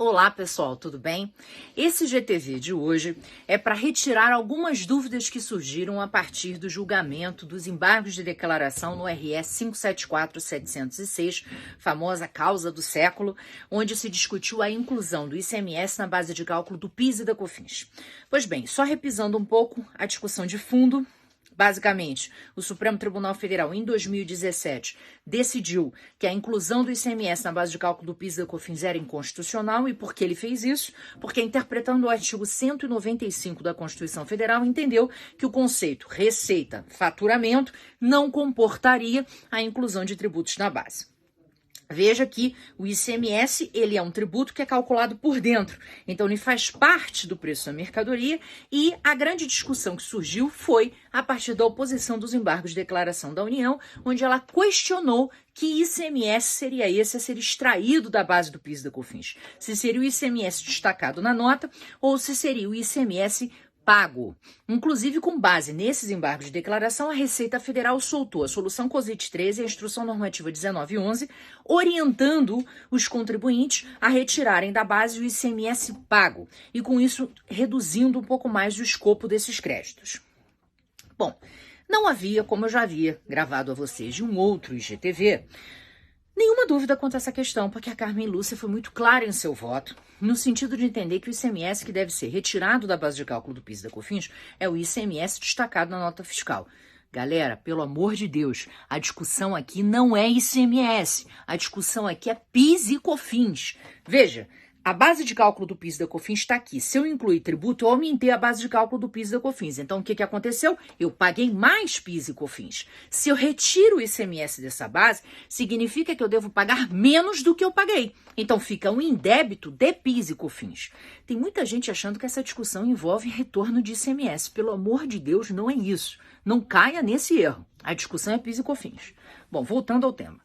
Olá pessoal, tudo bem? Esse GTV de hoje é para retirar algumas dúvidas que surgiram a partir do julgamento dos embargos de declaração no RS 574706, famosa causa do século, onde se discutiu a inclusão do ICMS na base de cálculo do PIS e da COFINS. Pois bem, só repisando um pouco a discussão de fundo. Basicamente, o Supremo Tribunal Federal, em 2017, decidiu que a inclusão do ICMS na base de cálculo do PIS e da COFINS era inconstitucional. E por que ele fez isso? Porque, interpretando o artigo 195 da Constituição Federal, entendeu que o conceito receita, faturamento, não comportaria a inclusão de tributos na base. Veja que o ICMS, ele é um tributo que é calculado por dentro, então ele faz parte do preço da mercadoria, e a grande discussão que surgiu foi a partir da oposição dos embargos de declaração da União, onde ela questionou que ICMS seria esse a ser extraído da base do PIS e da COFINS. Se seria o ICMS destacado na nota ou se seria o ICMS pago. Inclusive, com base nesses embargos de declaração, a Receita Federal soltou a Solução COSIT 13 e a Instrução Normativa 1911, orientando os contribuintes a retirarem da base o ICMS pago e, com isso, reduzindo um pouco mais o escopo desses créditos. Bom, não havia, como eu já havia gravado a vocês de um outro IGTV, nenhuma dúvida quanto a essa questão, porque a Carmen Lúcia foi muito clara em seu voto, no sentido de entender que o ICMS que deve ser retirado da base de cálculo do PIS e da COFINS é o ICMS destacado na nota fiscal. Galera, pelo amor de Deus, a discussão aqui não é ICMS, a discussão aqui é PIS e COFINS. Veja, a base de cálculo do PIS e da COFINS está aqui. Se eu incluir tributo, eu aumentei a base de cálculo do PIS e da COFINS. Então, o que aconteceu? Eu paguei mais PIS e COFINS. Se eu retiro o ICMS dessa base, significa que eu devo pagar menos do que eu paguei. Então, fica um indébito de PIS e COFINS. Tem muita gente achando que essa discussão envolve retorno de ICMS. Pelo amor de Deus, não é isso. Não caia nesse erro. A discussão é PIS e COFINS. Bom, voltando ao tema.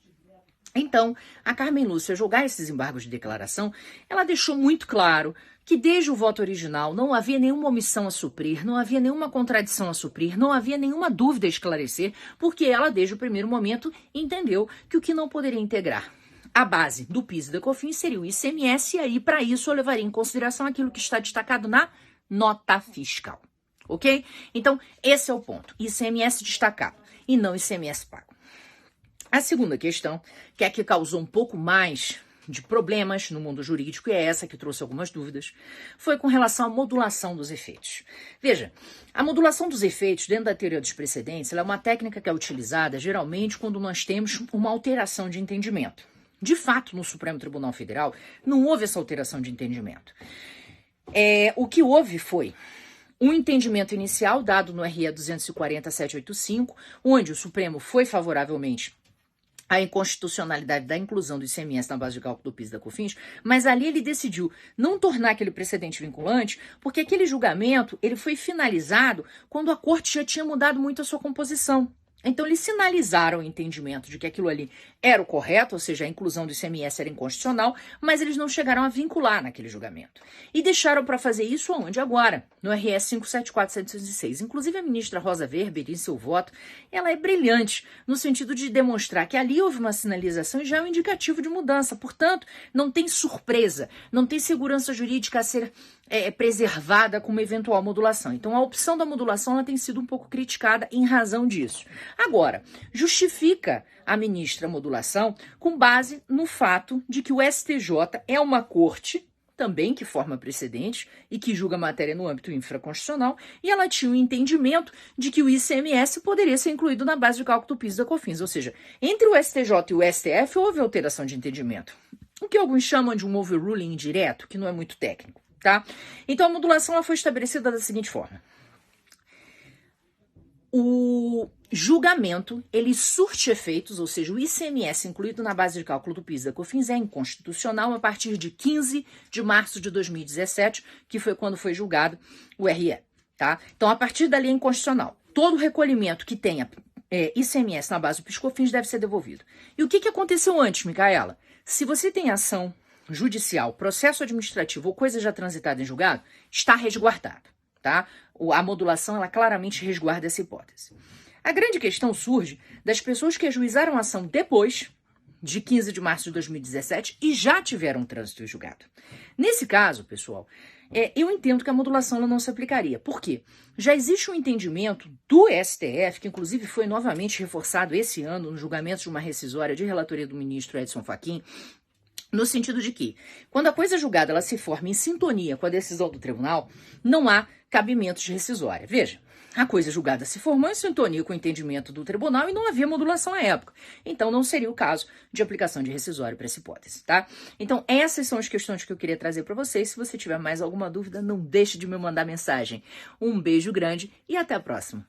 Então, a Carmen Lúcia, ao julgar esses embargos de declaração, ela deixou muito claro que desde o voto original não havia nenhuma omissão a suprir, não havia nenhuma contradição a suprir, não havia nenhuma dúvida a esclarecer, porque ela, desde o primeiro momento, entendeu que o que não poderia integrar a base do PIS e da COFINS seria o ICMS, e aí, para isso, eu levaria em consideração aquilo que está destacado na nota fiscal, ok? Então, esse é o ponto, ICMS destacado e não ICMS pago. A segunda questão, que é a que causou um pouco mais de problemas no mundo jurídico, e é essa que trouxe algumas dúvidas, foi com relação à modulação dos efeitos. Veja, a modulação dos efeitos, dentro da teoria dos precedentes, ela é uma técnica que é utilizada geralmente quando nós temos uma alteração de entendimento. De fato, no Supremo Tribunal Federal, não houve essa alteração de entendimento. O que houve foi um entendimento inicial dado no RE 240.785, onde o Supremo foi favoravelmente a inconstitucionalidade da inclusão do ICMS na base de cálculo do PIS e da COFINS, mas ali ele decidiu não tornar aquele precedente vinculante, porque aquele julgamento ele foi finalizado quando a corte já tinha mudado muito a sua composição. Então, eles sinalizaram o entendimento de que aquilo ali era o correto, ou seja, a inclusão do ICMS era inconstitucional, mas eles não chegaram a vincular naquele julgamento. E deixaram para fazer isso aonde? Agora, no RS 574706. Inclusive, a ministra Rosa Weber, em seu voto, ela é brilhante, no sentido de demonstrar que ali houve uma sinalização e já é um indicativo de mudança. Portanto, não tem surpresa, não tem segurança jurídica a ser preservada com uma eventual modulação. Então, a opção da modulação ela tem sido um pouco criticada em razão disso. Agora, justifica a ministra a modulação com base no fato de que o STJ é uma corte também que forma precedente e que julga matéria no âmbito infraconstitucional, e ela tinha um entendimento de que o ICMS poderia ser incluído na base de cálculo do PIS e da COFINS, ou seja, entre o STJ e o STF houve alteração de entendimento, o que alguns chamam de um overruling indireto, que não é muito técnico, tá? Então a modulação ela foi estabelecida da seguinte forma: o julgamento, ele surte efeitos, ou seja, o ICMS incluído na base de cálculo do PIS e da COFINS é inconstitucional a partir de 15 de março de 2017, que foi quando foi julgado o RE, tá? Então, a partir dali é inconstitucional. Todo recolhimento que tenha ICMS na base do PIS e COFINS deve ser devolvido. E o que aconteceu antes, Micaela? Se você tem ação judicial, processo administrativo ou coisa já transitada em julgado, está resguardado, tá? A modulação, ela claramente resguarda essa hipótese. A grande questão surge das pessoas que ajuizaram a ação depois de 15 de março de 2017 e já tiveram trânsito em julgado. Nesse caso, pessoal, eu entendo que a modulação ela não se aplicaria. Por quê? Já existe um entendimento do STF, que inclusive foi novamente reforçado esse ano no julgamento de uma rescisória de relatoria do ministro Edson Fachin, no sentido de que, quando a coisa julgada ela se forma em sintonia com a decisão do tribunal, não há cabimento de rescisória. Veja, a coisa julgada se formou em sintonia com o entendimento do tribunal e não havia modulação à época. Então, não seria o caso de aplicação de rescisória para essa hipótese, tá? Então, essas são as questões que eu queria trazer para vocês. Se você tiver mais alguma dúvida, não deixe de me mandar mensagem. Um beijo grande e até a próxima.